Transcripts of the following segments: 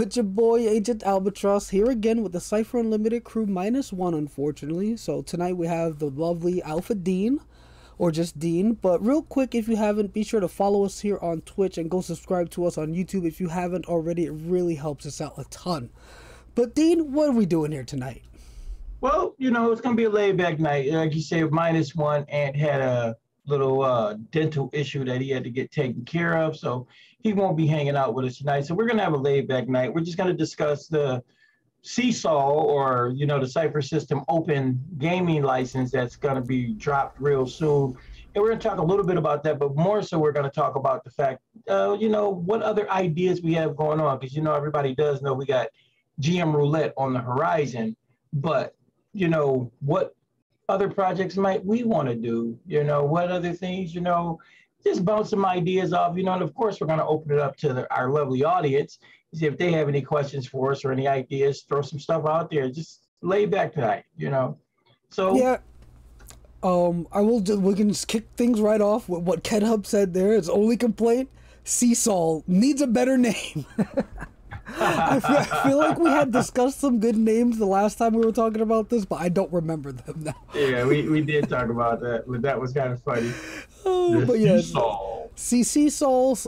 It's your boy Agent Albatross here again with the Cypher Unlimited crew -1, unfortunately. So tonight we have the lovely Alpha Dean, or just Dean. But real quick, if you haven't, be sure to follow us here on Twitch and go subscribe to us on YouTube if you haven't already. It really helps us out a ton. But Dean, what are we doing here tonight? Well, it's going to be a laid-back night. Like you said, -1, and had a little dental issue that he had to get taken care of, so he won't be hanging out with us tonight. So we're going to have a laid-back night. We're just going to discuss the CSOL, or, the Cypher System Open Gaming License that's going to be dropped real soon. And we're going to talk a little bit about that, but more so we're going to talk about the fact, what other ideas we have going on, because, everybody does know we got GM Roulette on the horizon, but what other projects might we want to do? What other things, just bounce some ideas off, and of course we're going to open it up to our lovely audience, see if they have any questions for us or any ideas, throw some stuff out there, just lay back tonight, So yeah, we can just kick things right off with what Ken Hub said there. His only complaint: CSOL needs a better name. I feel like we had discussed some good names the last time we were talking about this, but I don't remember them now. Yeah, we did talk about that, but that was kind of funny. But yeah, CSOL's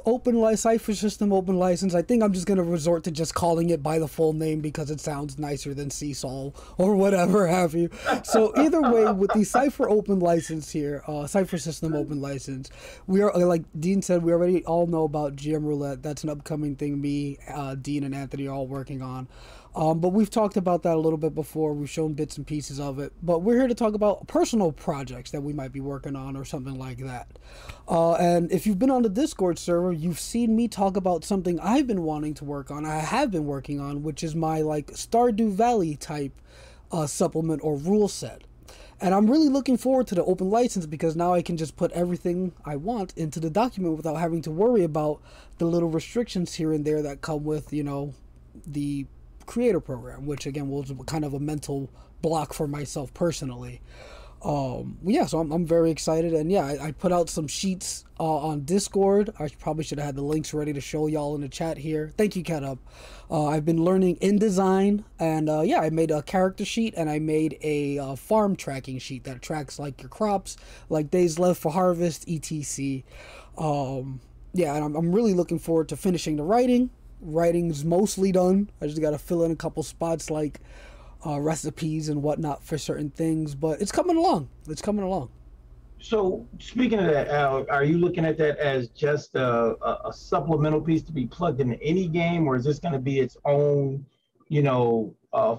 Cypher System Open License. I think I'm just going to resort to just calling it by the full name because it sounds nicer than CSOL or whatever have you. So either way, with the Cypher Open License here, Cypher System Open License, we are, like Dean said, we already all know about GM Roulette. That's an upcoming thing me, Dean, and Anthony are all working on. But we've talked about that a little bit before. We've shown bits and pieces of it. But we're here to talk about personal projects that we might be working on or something like that. And if you've been on the Discord server, you've seen me talk about something I've been wanting to work on. I have been working on, which is my Stardew Valley type supplement or rule set. And I'm really looking forward to the open license because now I can just put everything I want into the document without having to worry about the little restrictions here and there that come with, the creator program, which again was kind of a mental block for myself personally. Yeah, so I'm very excited, and yeah, I put out some sheets on Discord. I probably should have had the links ready to show y'all in the chat here. Thank you, Cat Up. I've been learning InDesign, and yeah, I made a character sheet and I made a farm tracking sheet that tracks like your crops, like days left for harvest, etc. Yeah, and I'm really looking forward to finishing the writing. Writing's mostly done. I just got to fill in a couple spots like recipes and whatnot for certain things, but it's coming along. It's coming along. So speaking of that, Al, are you looking at that as just a supplemental piece to be plugged into any game, or is this going to be its own,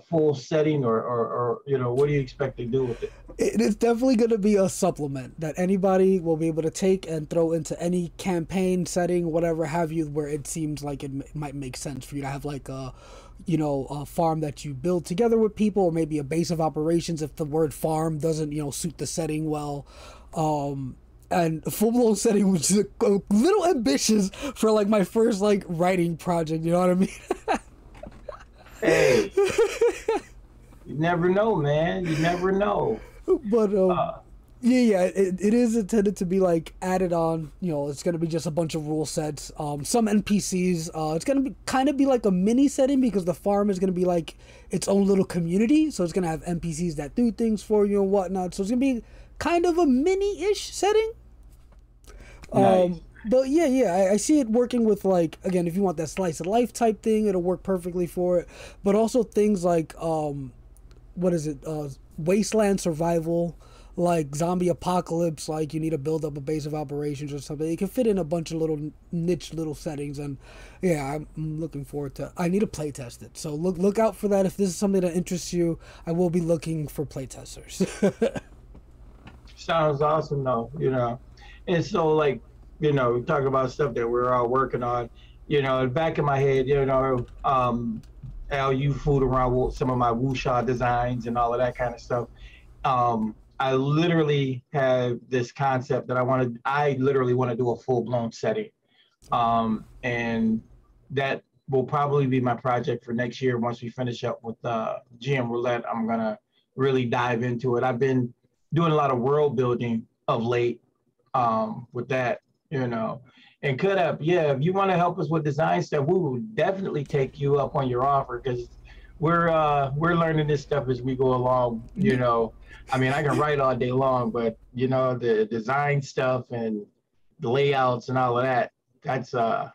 full setting, or what do you expect to do with it? It is definitely going to be a supplement that anybody will be able to take and throw into any campaign setting, whatever have you, where it seems like it might make sense for you to have like a farm that you build together with people, or maybe a base of operations if the word farm doesn't, suit the setting well. And a full-blown setting, which is a little ambitious for like my first writing project, you know what I mean? Hey, you never know, man. You never know. But yeah, it is intended to be added on. It's gonna be just a bunch of rule sets, some NPCs. It's gonna be kind of like a mini setting because the farm is gonna be like its own little community. So it's gonna have NPCs that do things for you and whatnot. So it's gonna be kind of a mini-ish setting. Nice. But yeah, I see it working with again, if you want that slice of life type thing, it'll work perfectly for it. But also things like what is it? Wasteland survival, like zombie apocalypse, you need to build up a base of operations or something. It can fit in a bunch of little niche little settings, and yeah, I'm looking forward to. I need to play test it, so look out for that. If this is something that interests you, I will be looking for playtesters. Sounds awesome, though. And so we talk about stuff that we're all working on. Back in my head, Al, you fooled around with some of my wuxia designs and all of that kind of stuff. I literally have this concept that I literally want to do a full-blown setting. And that will probably be my project for next year. Once we finish up with GM Roulette, I'm going to really dive into it. I've been doing a lot of world building of late with that, And cut up, yeah. If you want to help us with design stuff, we will definitely take you up on your offer because we're learning this stuff as we go along. You know, I mean, I can write all day long, but you know, the design stuff and the layouts and all of that, that's a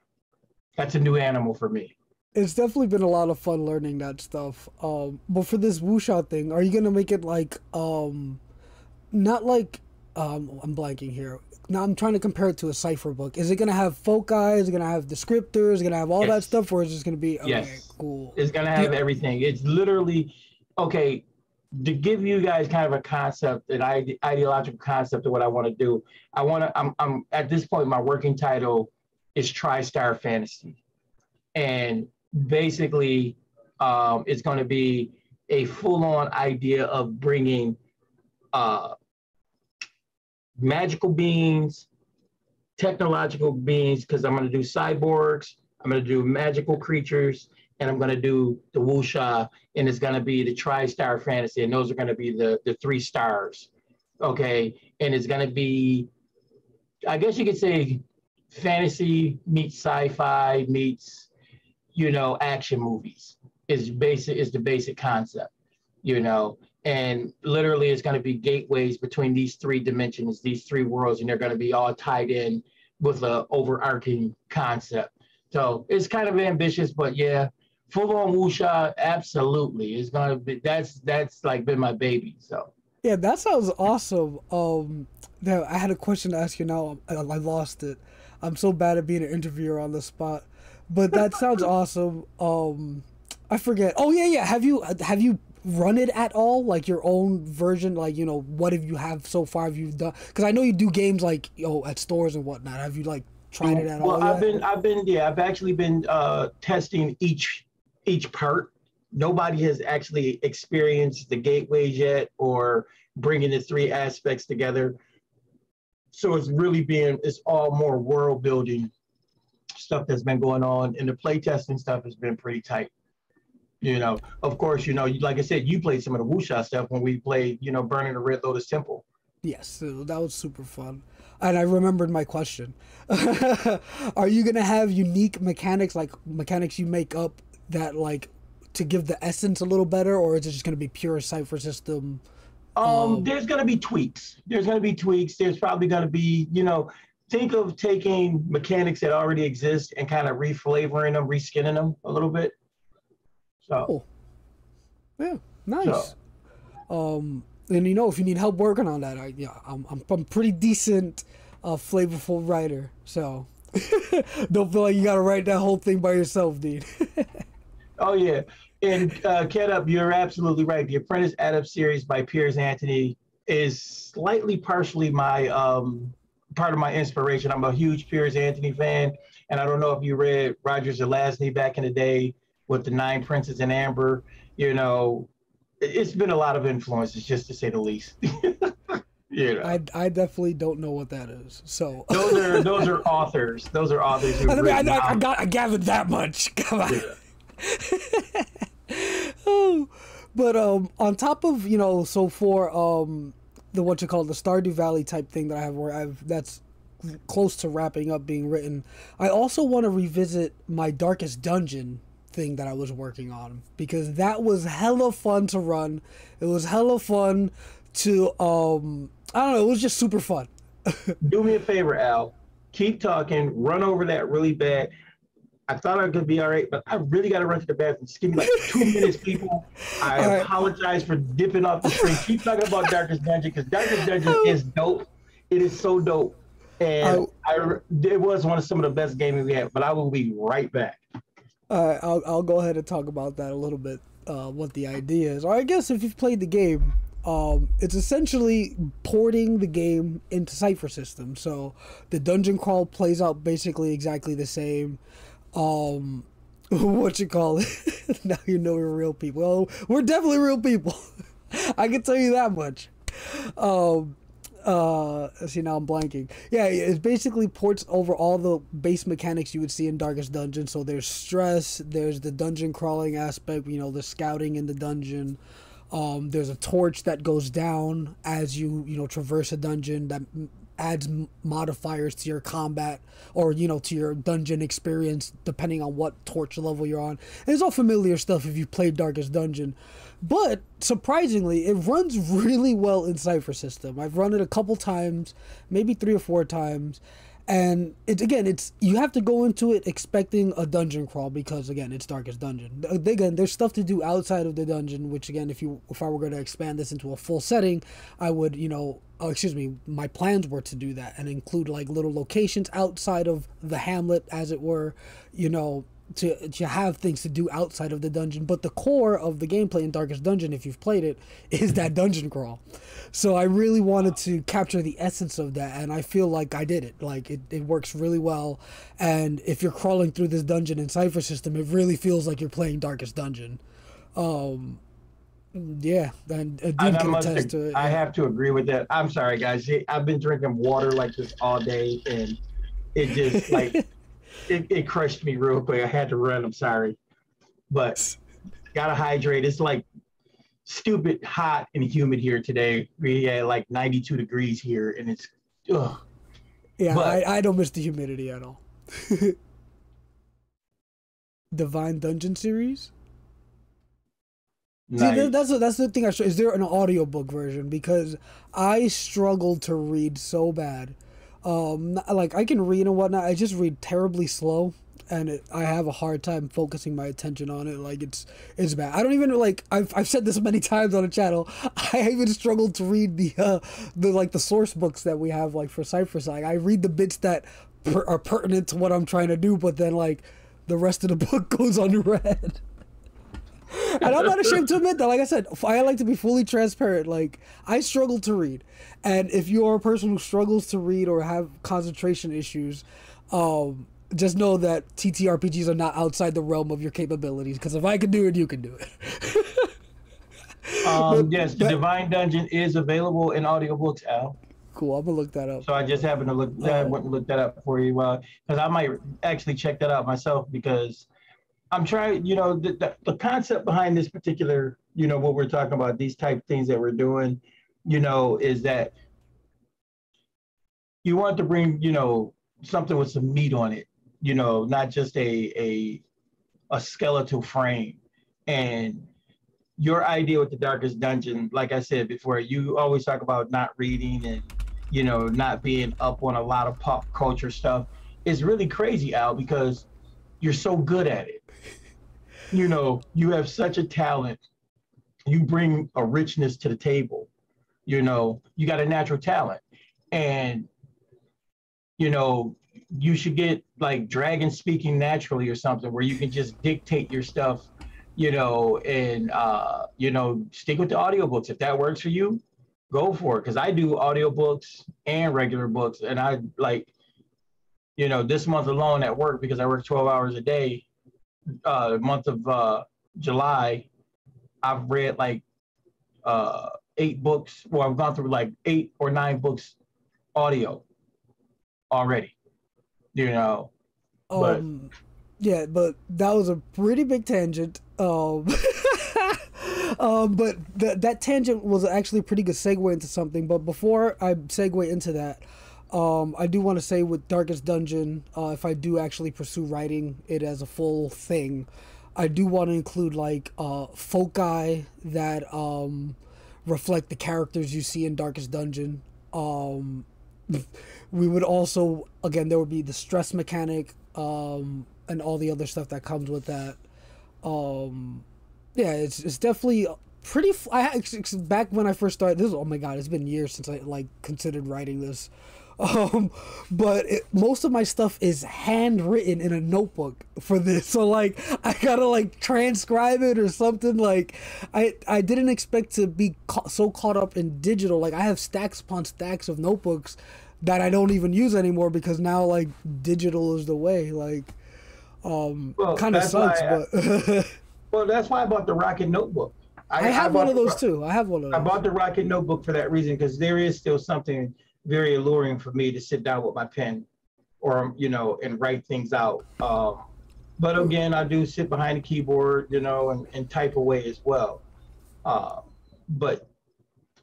new animal for me. It's definitely been a lot of fun learning that stuff. But for this wuxia thing, are you gonna make it like not like I'm blanking here. Now I'm trying to compare it to a cipher book. Is it gonna have foci? Is it gonna have descriptors? Is it gonna have all that stuff, or is it just gonna be okay, cool? It's gonna have everything. It's literally okay. To give you guys kind of a concept, an ideological concept of what I want to do. I'm at this point, my working title is TriStar Fantasy, and basically, it's going to be a full-on idea of bringing magical beings, technological beings, because I'm going to do cyborgs, I'm going to do magical creatures, and I'm going to do the wuxia, and it's going to be the TriStar Fantasy, and those are going to be the 3 stars, okay? And it's going to be, I guess you could say, fantasy meets sci-fi meets, you know, action movies is the basic concept, you know? And literally it's going to be gateways between these 3 dimensions, these 3 worlds, and they're going to be all tied in with an overarching concept. So it's kind of ambitious, but yeah, full-on wuxia, absolutely. It's going to be, that's like been my baby, so. Yeah, that sounds awesome. Now, I had a question to ask you now. I lost it. I'm so bad at being an interviewer on the spot. But that sounds awesome. I forget. Oh, yeah. Have you run it at all, like your own version, like, you know, what have you have so far, have you done, because I know you do games like, you know, at stores and whatnot. Have you like tried it at all yet? I've actually been testing each part. Nobody has actually experienced the gateways yet or bringing the 3 aspects together, so it's all more world building stuff that's been going on, and the play testing stuff has been pretty tight. You know, of course, you know, like I said, you played some of the wuxia stuff when we played, you know, Burning the Red Lotus Temple. Yes, so that was super fun. And I remembered my question. Are you going to have unique mechanics, like mechanics you make up that, like, to give the essence a little better, or is it just going to be pure cipher system? There's going to be tweaks. There's probably going to be, you know, think of taking mechanics that already exist and kind of reflavoring them, reskinning them a little bit. So, cool. Yeah, nice. So. And you know, if you need help working on that, I'm pretty decent, flavorful writer. So don't feel like you gotta write that whole thing by yourself, dude. Oh yeah, and Cat Up, you're absolutely right. The Apprentice Adept series by Piers Anthony is slightly partially my part of my inspiration. I'm a huge Piers Anthony fan, and I don't know if you read Roger Zelazny back in the day with the 9 Princes in Amber. You know, it's been a lot of influences, just to say the least. You know. I definitely don't know what that is. So those are authors. Those are authors who I gathered that much. Come on. Yeah. Oh, but on top of, you know, so for the what you call the Stardew Valley type thing that I have, where that's close to wrapping up being written, I also want to revisit my Darkest Dungeon thing that I was working on, because that was hella fun to run. It was hella fun to I don't know, it was just super fun. Do me a favor, Al. Keep talking, run over that really bad. I thought I could be all right, but I really got to run to the bathroom. Just give me like 2 minutes, people. I apologize for dipping off the screen. Keep talking about Darkest Dungeon, because Darkest Dungeon is dope. It is so dope. And it was some of the best gaming we had, but I will be right back. I'll go ahead and talk about that a little bit, what the idea is. Or I guess if you've played the game, it's essentially porting the game into Cypher System. So the dungeon crawl plays out basically exactly the same. What you call it? Now you know we're real people. Well, we're definitely real people. I can tell you that much. See, now I'm blanking. Yeah, it basically ports over all the base mechanics you would see in Darkest Dungeon. So there's stress, there's the dungeon crawling aspect, you know, the scouting in the dungeon. There's a torch that goes down as you traverse a dungeon that adds modifiers to your combat or, you know, to your dungeon experience, depending on what torch level you're on. And it's all familiar stuff if you've played Darkest Dungeon. But surprisingly, it runs really well in Cypher System. I've run it a couple times, maybe 3 or 4 times. And it's you have to go into it expecting a dungeon crawl because, again, it's Darkest Dungeon. Again, there's stuff to do outside of the dungeon, which, again, if I were going to expand this into a full setting, I would, you know, my plans were to do that and include like little locations outside of the hamlet, as it were, you know, to have things to do outside of the dungeon. But the core of the gameplay in Darkest Dungeon, if you've played it, is that dungeon crawl. So I really wanted to capture the essence of that, and I feel like I did it. Like, it works really well, and if you're crawling through this dungeon in Cypher System, it really feels like you're playing Darkest Dungeon. Yeah, and Dean can attest to it. I have to agree with that. I'm sorry, guys. I've been drinking water like this all day, and it just, like... It crushed me real quick. I had to run. I'm sorry. But gotta hydrate. It's like stupid hot and humid here today. We had like 92 degrees here, and it's ugh. Yeah, but I don't miss the humidity at all. Divine Dungeon series? Nice. See, that's the thing. Is there an audiobook version? Because I struggled to read so bad. Like, I can read and whatnot, I just read terribly slow, and I have a hard time focusing my attention on it. Like, it's bad. I don't even, like, I've said this many times on the channel, I even struggled to read the source books that we have, like, for Cypher. Like, I read the bits that are pertinent to what I'm trying to do, but then, like, the rest of the book goes unread. And I'm not ashamed to admit that. Like I said, I like to be fully transparent. Like, I struggle to read. And if you're a person who struggles to read or have concentration issues, just know that TTRPGs are not outside the realm of your capabilities. Because if I can do it, you can do it. Yes, the Divine Dungeon is available in audiobooks, Al. Cool, I'm going to look that up. So I just happened to look that up for you. Because I might actually check that out myself, because I'm trying, you know, the concept behind this particular, you know, what we're talking about, these type of things that we're doing, you know, is that you want to bring, you know, something with some meat on it, you know, not just a skeletal frame. And your idea with the Darkest Dungeon, like I said before, you always talk about not reading and, you know, not being up on a lot of pop culture stuff. It's really crazy, Al, because you're so good at it. You know, you have such a talent. You bring a richness to the table. You know, you got a natural talent. And, you know, you should get like Dragon Speaking Naturally or something where you can just dictate your stuff, you know, and, you know, stick with the audiobooks. If that works for you, go for it. Because I do audiobooks and regular books. And I, like, you know, this month alone at work, because I work 12 hours a day, month of July, I've read like 8 books. Well, I've gone through like 8 or 9 books audio already, you know. Yeah, but that was a pretty big tangent. But that tangent was actually a pretty good segue into something. But before I segue into that, I do want to say with Darkest Dungeon, if I do actually pursue writing it as a full thing, I do want to include like foci that reflect the characters you see in Darkest Dungeon. We would also, again, there would be the stress mechanic and all the other stuff that comes with that. Yeah, it's definitely pretty. Back when I first started this, oh my god, it's been years since I like considered writing this. But most of my stuff is handwritten in a notebook for this, so like I gotta like transcribe it or something. Like I didn't expect to be so caught up in digital. Like I have stacks upon stacks of notebooks that I don't even use anymore because now like digital is the way. Like kind of sucks, but well, that's why I bought the Rocket Notebook. I have one of those too. I have one of those. I bought the Rocket Notebook for that reason, because there is still something very alluring for me to sit down with my pen or, you know, and write things out. But again, I do sit behind the keyboard, you know, and type away as well. But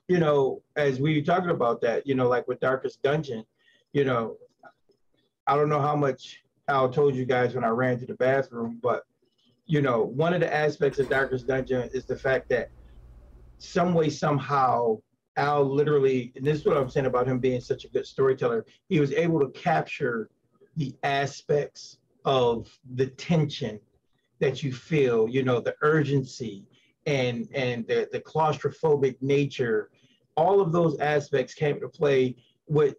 you know, as we were talking about that, you know, like with Darkest Dungeon, you know, I don't know how much Al told you guys when I ran to the bathroom, but you know, one of the aspects of Darkest Dungeon is the fact that some way, somehow, Al literally, and this is what I'm saying about him being such a good storyteller, he was able to capture the aspects of the tension that you feel, you know, the urgency and the claustrophobic nature. All of those aspects came to play with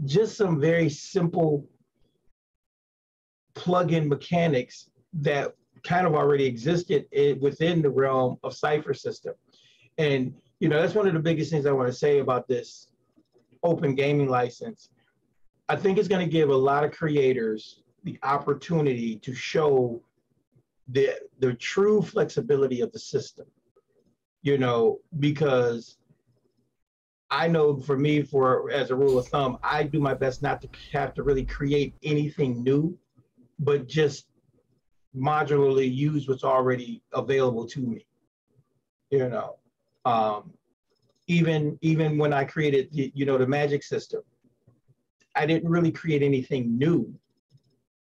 just some very simple plug-in mechanics that kind of already existed within the realm of Cypher system. And, you know, that's one of the biggest things I want to say about this open gaming license. I think it's going to give a lot of creators the opportunity to show the true flexibility of the system, you know, because I know for me, for as a rule of thumb, I do my best not to have to really create anything new, but just modularly use what's already available to me, you know. Even when I created you know, the magic system, I didn't really create anything new.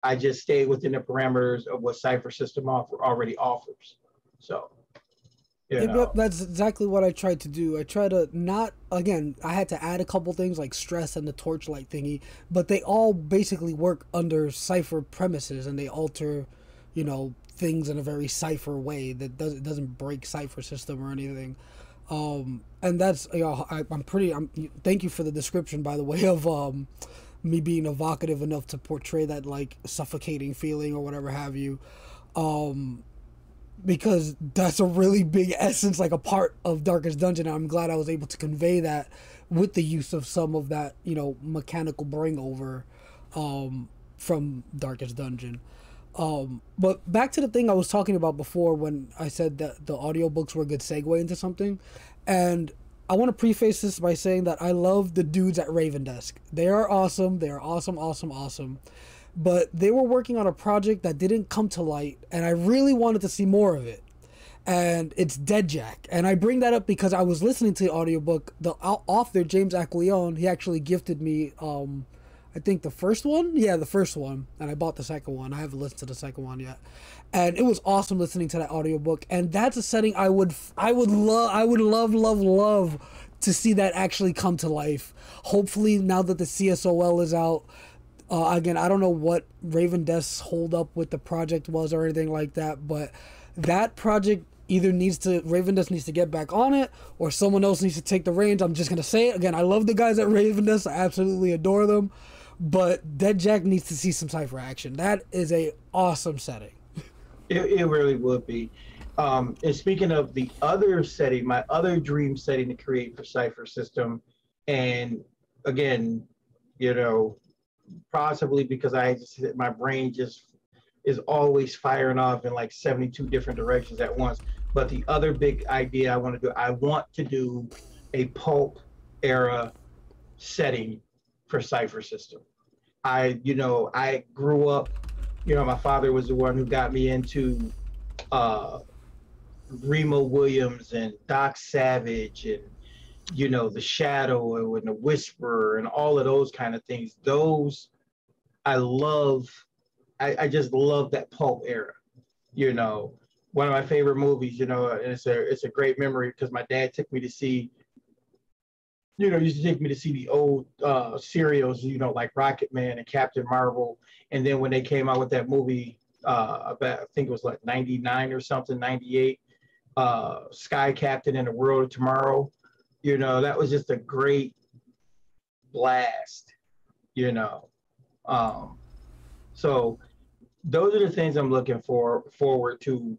I just stayed within the parameters of what Cypher system already offers. So Yep, that's exactly what I tried to do. I try to not, again, I had to add a couple things like stress and the torchlight thingy, but they all basically work under Cypher premises and they alter, you know, things in a very Cypher way that doesn't break Cypher system or anything. And that's, you know, thank you for the description, by the way, of me being evocative enough to portray that like suffocating feeling or whatever have you. Because that's a really big essence, like a part of Darkest Dungeon. And I'm glad I was able to convey that with the use of some of that, you know, mechanical bring over from Darkest Dungeon. But back to the thing I was talking about before when I said that the audiobooks were a good segue into something. And I want to preface this by saying that I love the dudes at Raven Desk. They are awesome. They are awesome, awesome, awesome. But they were working on a project that didn't come to light, and I really wanted to see more of it. And it's Dead Jack. And I bring that up because I was listening to the audiobook. The author, James Aquilion, he actually gifted me, I think the first one? Yeah, the first one. And I bought the second one. I haven't listened to the second one yet. And it was awesome listening to that audiobook. And that's a setting I would love to see that actually come to life. Hopefully, now that the CSOL is out, again, I don't know what Raven Desk's hold up with the project was or anything like that, but that project either Raven Desk needs to get back on it or someone else needs to take the reins. I'm just going to say it. Again, I love the guys at Raven Desk. I absolutely adore them, but Dead Jack needs to see some Cypher action. That is a awesome setting. It really would be. And speaking of the other setting, my other dream setting to create for Cypher system, and again, you know, possibly because my brain just is always firing off in like 72 different directions at once. But the other big idea I want to do a pulp era setting for Cypher system. I grew up, you know, my father was the one who got me into Remo Williams and Doc Savage and, you know, the Shadow and the Whisperer and all of those kind of things. Those I love. I just love that pulp era. You know, one of my favorite movies. You know, and it's a great memory because my dad took me to see. You know, used to take me to see the old serials. You know, like Rocket Man and Captain Marvel. And then when they came out with that movie, I think it was like '99 or something, '98. Sky Captain and the World of Tomorrow. You know, that was just a great blast, you know. So those are the things I'm looking forward to.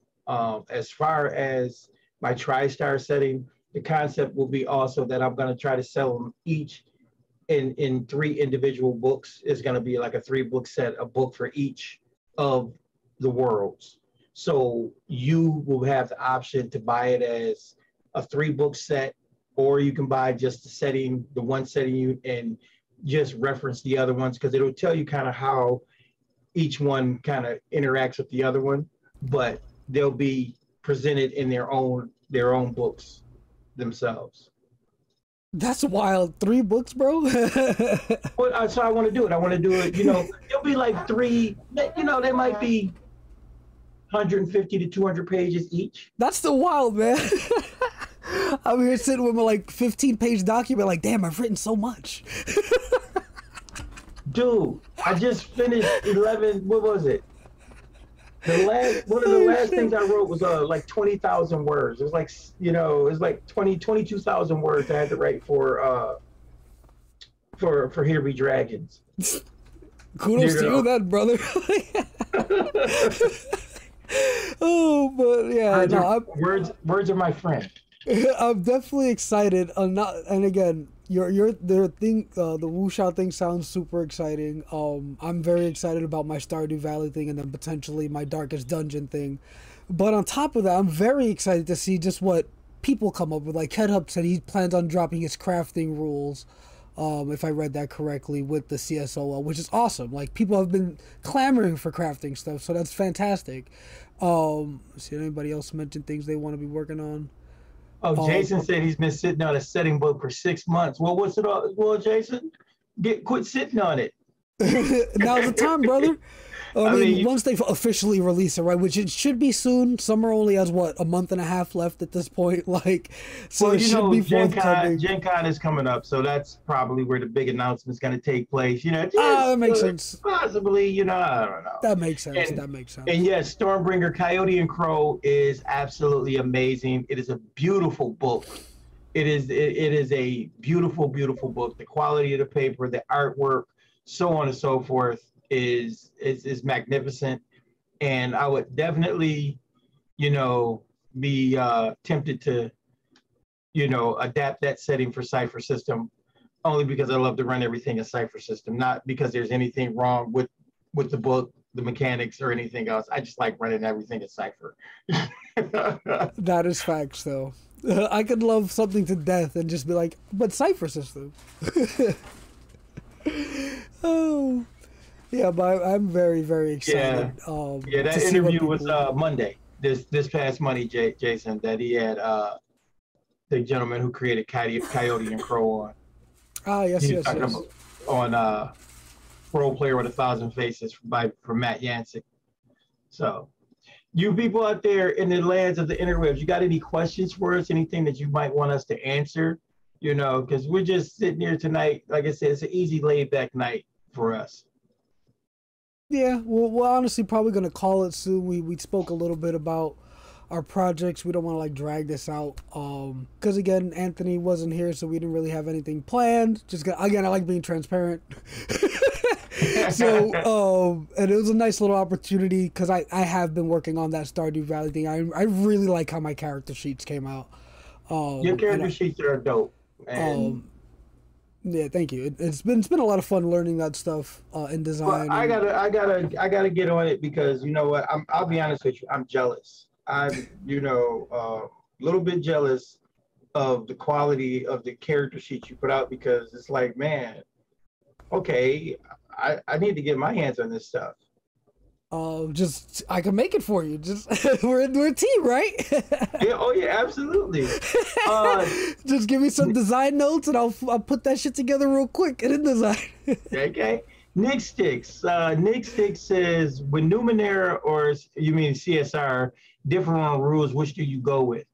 As far as my TriStar setting, the concept will be also that I'm going to try to sell them each in 3 individual books. It's going to be like a 3-book set, a book for each of the worlds. So you will have the option to buy it as a 3-book set, or you can buy just the one setting and just reference the other ones, because it'll tell you kind of how each one kind of interacts with the other one, but they'll be presented in their own books themselves. That's wild. 3 books, bro. Well, so I want to do it. I want to do it. It'll be like three. They might be 150 to 200 pages each. That's the wild, man. I'm here sitting with my like 15-page document, like, damn, I've written so much. Dude, I just finished 11. What was it? One of the last things I wrote was like 20,000 words. It was like, it's like 22,000 words I had to write for Here Be Dragons. Kudos to you, then, brother. Oh, but yeah, words are my friend. I'm definitely excited. And again, the thing, the Wuxia thing sounds super exciting. I'm very excited about my Stardew Valley thing, and then potentially my Darkest Dungeon thing. But on top of that, I'm very excited to see just what people come up with. Like Headhub said, he plans on dropping his crafting rules, if I read that correctly, with the CSOL, which is awesome. Like, people have been clamoring for crafting stuff, so that's fantastic. See, anybody else mention things they want to be working on? Oh, Jason said he's been sitting on a setting book for 6 months. Well, what's it all? Well, Jason, quit sitting on it. Now's the time, brother. I mean, once they officially release it, right, which it should be soon. Summer only has, what, a month and a half left at this point? Like, so well, it should be forthcoming. Gen Con is coming up, so that's probably where the big announcement's going to take place. That makes sense. Possibly, I don't know. That makes sense. That makes sense. And yes, Stormbringer, Coyote and Crow is absolutely amazing. It is a beautiful book. It is a beautiful, beautiful book. The quality of the paper, the artwork, so on and so forth, is magnificent. And I would definitely, be tempted to, adapt that setting for Cypher System, only because I love to run everything in Cypher System, not because there's anything wrong with the book, the mechanics, or anything else. I just like running everything in Cypher. That is facts, though. I could love something to death and just be like, but Cypher System. Oh, yeah, but I'm very, very excited. Yeah, that interview was Monday. This past Monday, Jason, that he had the gentleman who created Coyote and Crow on. Ah, yes. On Role Player with 1,000 Faces from Matt Yancic. So, you people out there in the lands of the interwebs, you got any questions for us? Anything that you might want us to answer? Because we're just sitting here tonight. Like I said, it's an easy, laid-back night for us. Yeah, we're honestly probably going to call it soon. We spoke a little bit about our projects. We don't want to like drag this out because again, Anthony wasn't here, so we didn't really have anything planned. Again, I like being transparent. So and it was a nice little opportunity because I have been working on that Stardew Valley thing. I really like how my character sheets came out. Your character sheets are dope. And yeah, thank you. It's been a lot of fun learning that stuff in design. Well, I gotta get on it because you know what? I'll be honest with you. I'm jealous. I'm a little bit jealous of the quality of the character sheets you put out because it's like, man, okay, I need to get my hands on this stuff. I can make it for you. Just we're a team, right? Yeah, absolutely. Just give me some design notes, and I'll put that shit together real quick in InDesign. Okay. Nick Sticks says, when Numenera or you mean CSR differ on rules, which do you go with?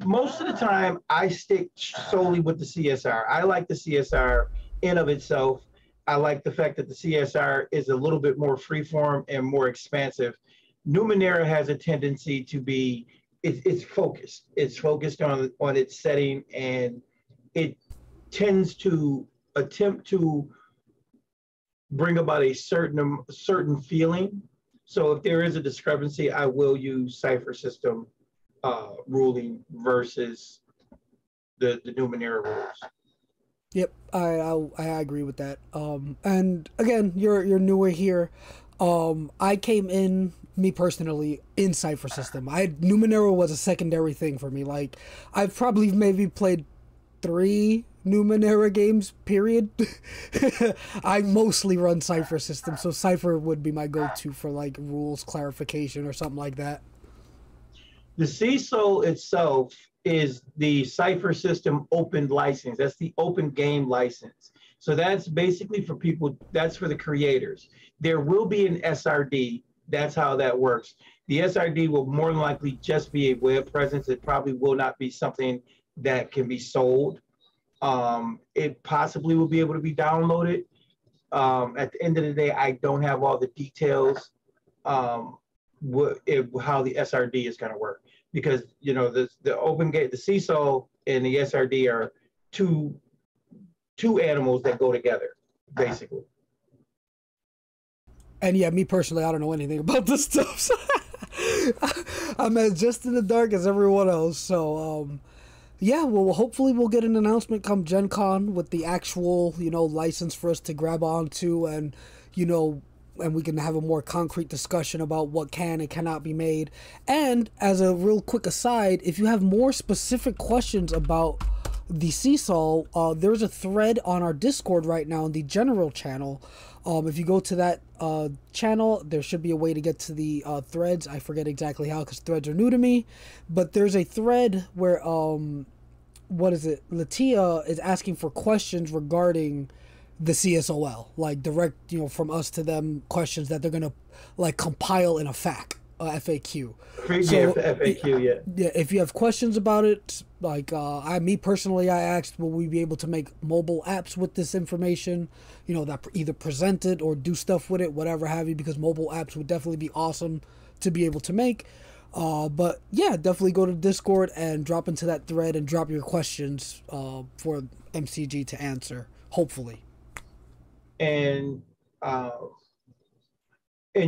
Most of the time, I stick solely with the CSR. I like the CSR in of itself. I like the fact that the CSR is a little bit more freeform and more expansive. Numenera has a tendency to be, it's focused. It's focused on its setting, and it tends to attempt to bring about a certain feeling. So if there is a discrepancy, I will use Cypher System ruling versus the Numenera rules. Yep, I agree with that. And again, you're newer here. I came in, me personally, in Cypher System. Numenera was a secondary thing for me. Like, I've probably maybe played 3 Numenera games, period. I mostly run Cypher System, so Cypher would be my go-to for like rules clarification or something like that. The CSOL itself is the Cypher System Open License. That's the open game license. So that's basically for people, that's for the creators. There will be an SRD. That's how that works. The SRD will more than likely just be a web presence. It probably will not be something that can be sold. It possibly will be able to be downloaded. At the end of the day, I don't have all the details how the SRD is going to work, because you know the open gate, the CSOL and the SRD are two animals that go together, basically. And yeah, me personally, I don't know anything about this stuff. So I'm as just in the dark as everyone else. So yeah, well, hopefully we'll get an announcement come Gen Con with the actual, you know, license for us to grab onto, and, you know, and we can have a more concrete discussion about what can and cannot be made. And as a real quick aside, if you have more specific questions about the CSOL, there's a thread on our Discord right now in the general channel. If you go to that channel, there should be a way to get to the threads. I forget exactly how, because threads are new to me. But there's a thread where, what is it? Latia is asking for questions regarding the CSOL, like direct, you know, from us to them questions that they're gonna like compile in a FAQ. So, FAQ, yeah. Yeah, if you have questions about it, like me personally, I asked, will we be able to make mobile apps with this information? You know, that either present it or do stuff with it, whatever have you, because mobile apps would definitely be awesome to be able to make. But yeah, definitely go to Discord and drop into that thread and drop your questions for MCG to answer, hopefully. And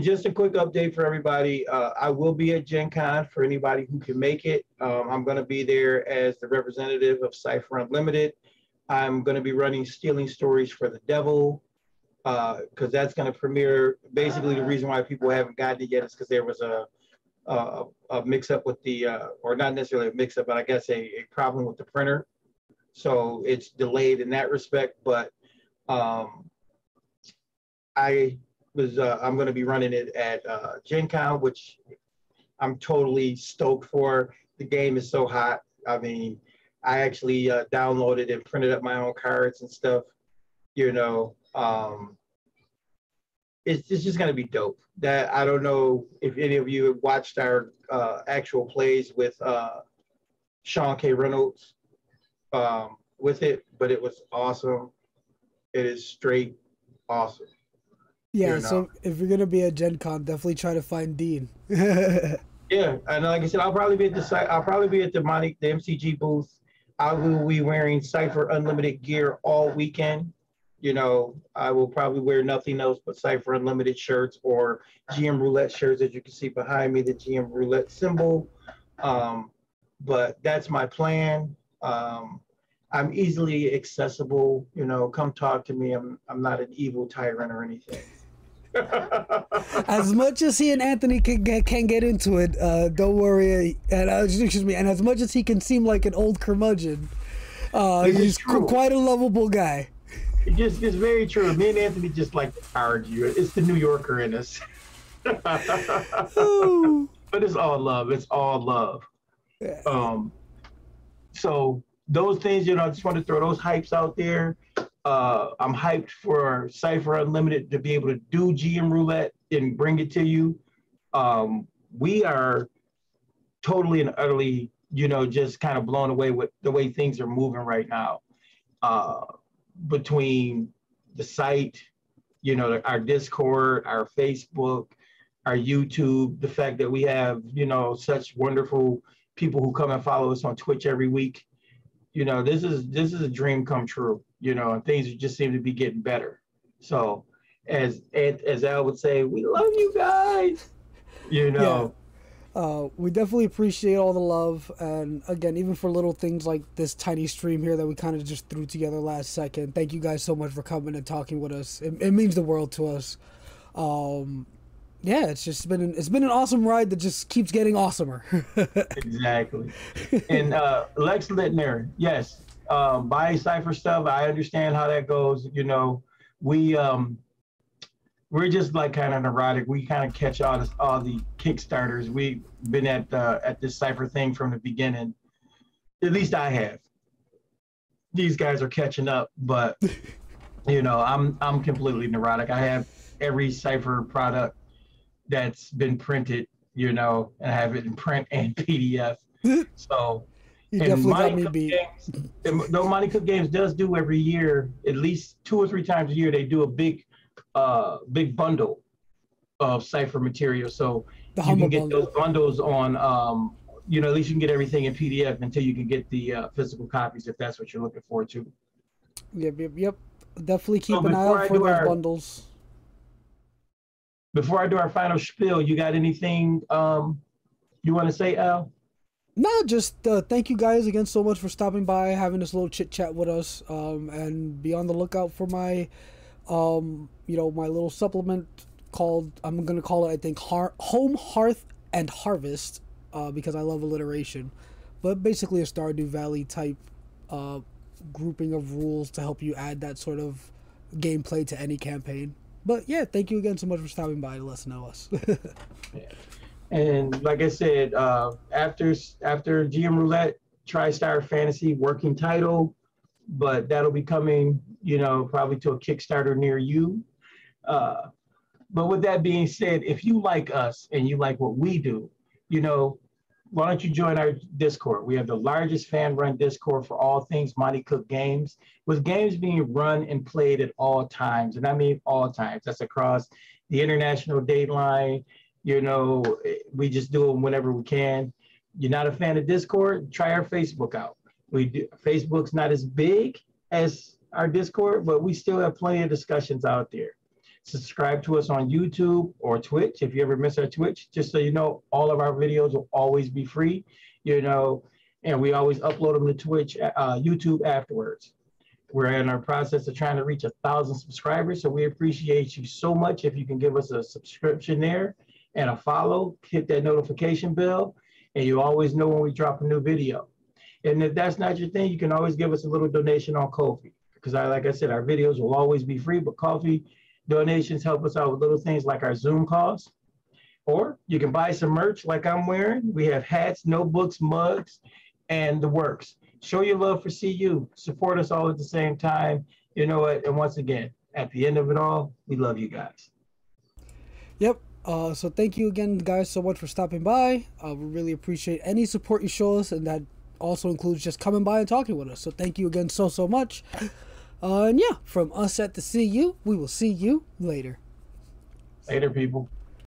just a quick update for everybody. I will be at Gen Con for anybody who can make it. I'm going to be there as the representative of Cypher Unlimited. I'm going to be running Stealing Stories for the Devil, because that's going to premiere. Basically, the reason why people haven't gotten it yet is because there was a mix-up with the, or not necessarily a mix-up, but I guess a problem with the printer. So it's delayed in that respect. But I'm going to be running it at Gen Con, which I'm totally stoked for. The game is so hot. I mean, I actually downloaded and printed up my own cards and stuff. You know, it's just going to be dope. That I don't know if any of you have watched our actual plays with Sean K. Reynolds with it, but it was awesome. It is straight awesome. Yeah, you know? So if you're gonna be at Gen Con, definitely try to find Dean. Yeah, and like I said, I'll probably be at the MCG booth. I will be wearing Cypher Unlimited gear all weekend. You know, I will probably wear nothing else but Cypher Unlimited shirts or GM Roulette shirts, as you can see behind me, the GM Roulette symbol. But that's my plan. I'm easily accessible. You know, come talk to me. I'm not an evil tyrant or anything. As much as he and Anthony can get into it, don't worry. And excuse me. And as much as he can seem like an old curmudgeon, he's quite a lovable guy. It's very true. Me and Anthony just like to argue. It's the New Yorker in us. But it's all love. It's all love. Yeah. So those things, you know, I just want to throw those hypes out there. I'm hyped for Cypher Unlimited to be able to do GM Roulette and bring it to you. We are totally and utterly, you know, just kind of blown away with the way things are moving right now. Between the site, you know, our Discord, our Facebook, our YouTube, the fact that we have, you know, such wonderful people who come and follow us on Twitch every week. You know, this is a dream come true, you know, and things just seem to be getting better. So as Al would say, we love you guys, you know. Yeah. We definitely appreciate all the love, and again, even for little things like this tiny stream here that we kind of just threw together last second. Thank you guys so much for coming and talking with us. It means the world to us. Yeah, it's been an awesome ride that just keeps getting awesomer. Exactly. And Lex Littner, yes, buy Cypher stuff. I understand how that goes. You know, we're just like kind of neurotic. We kind of catch all the Kickstarters. We've been at this Cypher thing from the beginning. At least I have. These guys are catching up, but you know, I'm completely neurotic. I have every Cypher product that's been printed, you know, and I have it in print and PDF. So, You and definitely got Monty me Cook beat. Games, though Monty Cook Games does do every year, at least 2 or 3 times a year, they do a big bundle of Cypher material. So The you Humble can get those Bundle. bundles on, you know, at least you can get everything in PDF until you can get the physical copies if that's what you're looking for too. Yep. Definitely So keep an eye out for those bundles. before I do our final spiel, you got anything you want to say, Al? No, just thank you guys again so much for stopping by, having this little chit chat with us, and be on the lookout for my, you know, my little supplement called, I'm gonna call it, I think, Home, Hearth, and Harvest, because I love alliteration, but basically a Stardew Valley type grouping of rules to help you add that sort of gameplay to any campaign. But yeah, thank you again so much for stopping by to let us know us. Yeah. And like I said, after GM Roulette, TriStar Fantasy working title, but that'll be coming, you know, probably to a Kickstarter near you. But with that being said, if you like us and you like what we do, you know, why don't you join our Discord? We have the largest fan-run Discord for all things Monty Cook Games, with games being run and played at all times. And I mean all times. That's across the international date line. You know, we just do them whenever we can. You're not a fan of Discord? Try our Facebook out. Facebook's not as big as our Discord, but we still have plenty of discussions out there. Subscribe to us on YouTube or Twitch. If you ever miss our Twitch, just so you know, all of our videos will always be free, you know, and we always upload them to Twitch, YouTube afterwards. We're in our process of trying to reach 1,000 subscribers, so we appreciate you so much if you can give us a subscription there and a follow, hit that notification bell, and you always know when we drop a new video. And if that's not your thing, you can always give us a little donation on Ko-fi, because like I said, our videos will always be free, but Ko-fi donations help us out with little things like our Zoom calls. Or you can buy some merch like I'm wearing. We have hats, notebooks, mugs, and the works. Show your love for CU. Support us all at the same time. You know what? And once again, at the end of it all, we love you guys. Yep. So thank you again, guys, so much for stopping by. We really appreciate any support you show us, and that also includes just coming by and talking with us. So thank you again so much. And yeah, from us at the CU, we will see you later. Later, people.